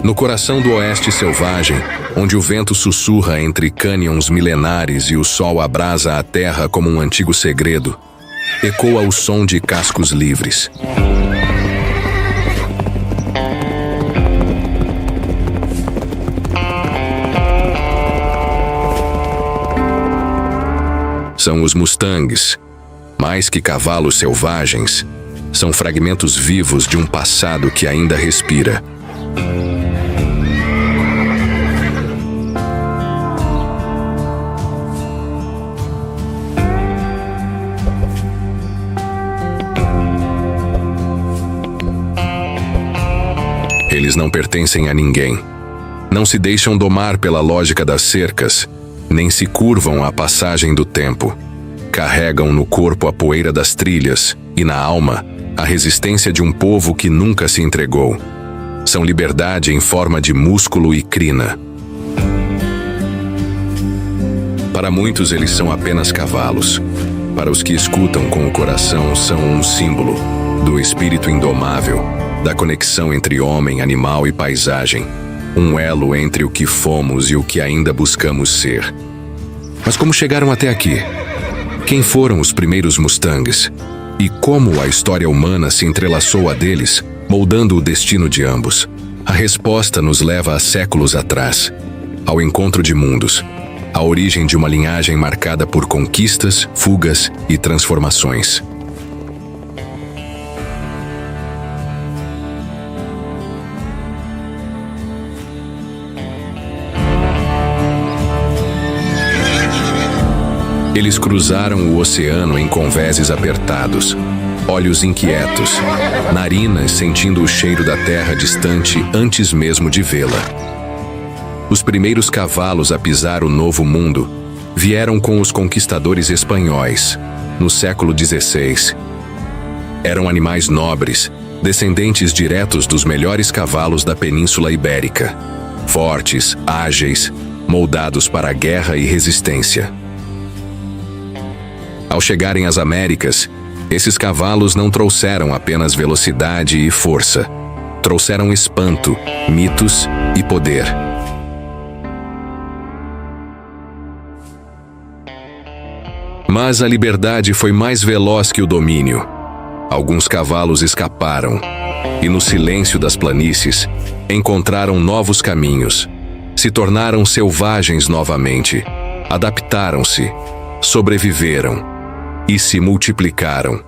No coração do oeste selvagem, onde o vento sussurra entre cânions milenares e o sol abrasa a terra como um antigo segredo, ecoa o som de cascos livres. São os mustangs. Mais que cavalos selvagens, são fragmentos vivos de um passado que ainda respira. Eles não pertencem a ninguém. Não se deixam domar pela lógica das cercas, nem se curvam à passagem do tempo. Carregam no corpo a poeira das trilhas e na alma a resistência de um povo que nunca se entregou. São liberdade em forma de músculo e crina. Para muitos eles são apenas cavalos. Para os que escutam com o coração são um símbolo do espírito indomável, da conexão entre homem, animal e paisagem. Um elo entre o que fomos e o que ainda buscamos ser. Mas como chegaram até aqui? Quem foram os primeiros mustangs? E como a história humana se entrelaçou a deles, moldando o destino de ambos? A resposta nos leva a séculos atrás, ao encontro de mundos, a origem de uma linhagem marcada por conquistas, fugas e transformações. Eles cruzaram o oceano em convéses apertados, olhos inquietos, narinas sentindo o cheiro da terra distante antes mesmo de vê-la. Os primeiros cavalos a pisar o novo mundo vieram com os conquistadores espanhóis, no século XVI. Eram animais nobres, descendentes diretos dos melhores cavalos da Península Ibérica, fortes, ágeis, moldados para a guerra e resistência. Ao chegarem às Américas, esses cavalos não trouxeram apenas velocidade e força. Trouxeram espanto, mitos e poder. Mas a liberdade foi mais veloz que o domínio. Alguns cavalos escaparam, e no silêncio das planícies, encontraram novos caminhos. Se tornaram selvagens novamente, adaptaram-se, sobreviveram e se multiplicaram.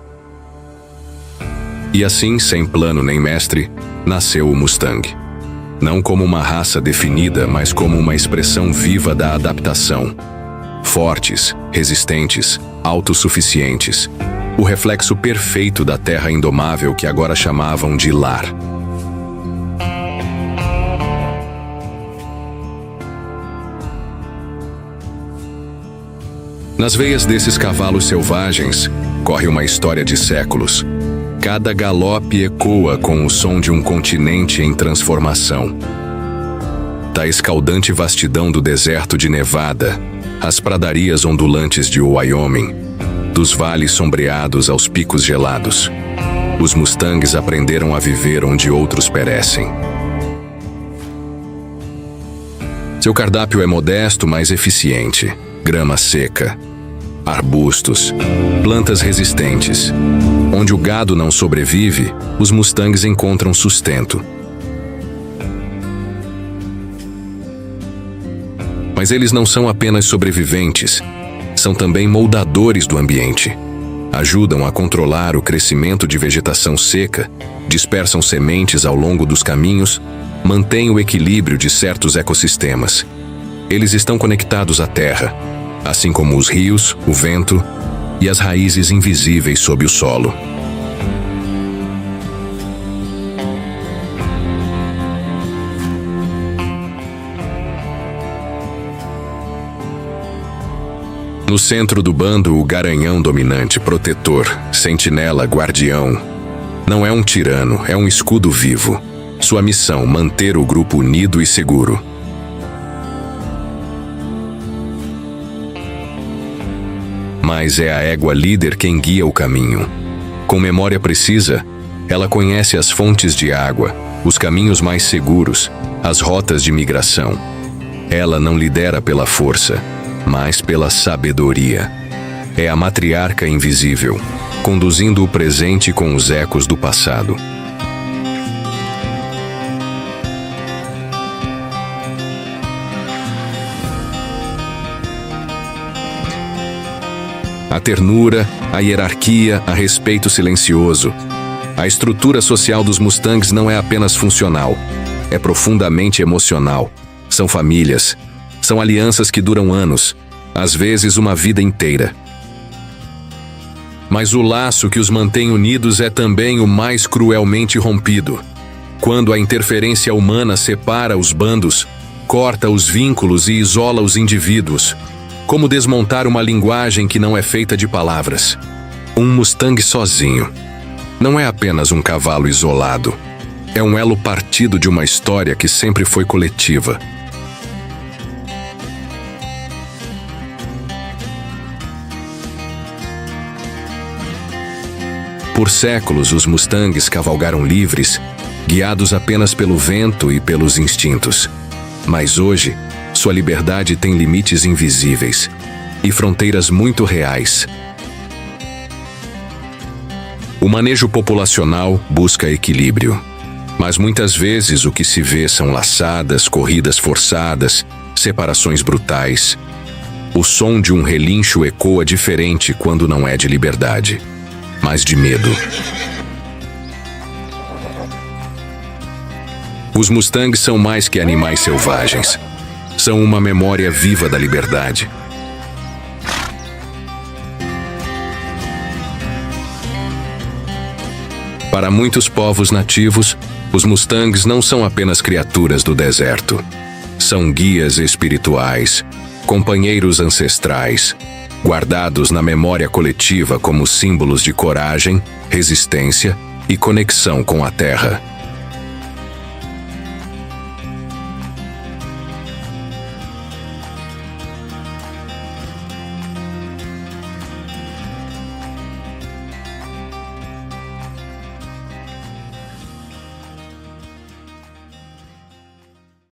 E assim, sem plano nem mestre, nasceu o Mustang. Não como uma raça definida, mas como uma expressão viva da adaptação. Fortes, resistentes, autossuficientes. O reflexo perfeito da terra indomável que agora chamavam de lar. Nas veias desses cavalos selvagens, corre uma história de séculos. Cada galope ecoa com o som de um continente em transformação. Da escaldante vastidão do deserto de Nevada, às pradarias ondulantes de Wyoming, dos vales sombreados aos picos gelados, os mustangs aprenderam a viver onde outros perecem. Seu cardápio é modesto, mas eficiente. Grama seca, arbustos, plantas resistentes. Onde o gado não sobrevive, os mustangs encontram sustento. Mas eles não são apenas sobreviventes, são também moldadores do ambiente. Ajudam a controlar o crescimento de vegetação seca, dispersam sementes ao longo dos caminhos, mantêm o equilíbrio de certos ecossistemas. Eles estão conectados à terra, assim como os rios, o vento e as raízes invisíveis sob o solo. No centro do bando, o garanhão dominante, protetor, sentinela, guardião. Não é um tirano, é um escudo vivo. Sua missão, manter o grupo unido e seguro. Mas é a égua líder quem guia o caminho. Com memória precisa, Ela conhece as fontes de água, os caminhos mais seguros, as rotas de migração. Ela não lidera pela força, mas pela sabedoria. É a matriarca invisível, conduzindo o presente com os ecos do passado. A ternura, a hierarquia, a respeito silencioso. A estrutura social dos Mustangs não é apenas funcional, é profundamente emocional. São famílias, são alianças que duram anos, às vezes uma vida inteira. Mas o laço que os mantém unidos é também o mais cruelmente rompido. Quando a interferência humana separa os bandos, corta os vínculos e isola os indivíduos. Como desmontar uma linguagem que não é feita de palavras? Um Mustang sozinho não é apenas um cavalo isolado. É um elo partido de uma história que sempre foi coletiva. Por séculos, os Mustangs cavalgaram livres, guiados apenas pelo vento e pelos instintos. Mas hoje, sua liberdade tem limites invisíveis e fronteiras muito reais. O manejo populacional busca equilíbrio, mas muitas vezes o que se vê são laçadas, corridas forçadas, separações brutais. O som de um relincho ecoa diferente quando não é de liberdade, mas de medo. Os Mustangs são mais que animais selvagens. São uma memória viva da liberdade. Para muitos povos nativos, os Mustangs não são apenas criaturas do deserto. São guias espirituais, companheiros ancestrais, guardados na memória coletiva como símbolos de coragem, resistência e conexão com a terra.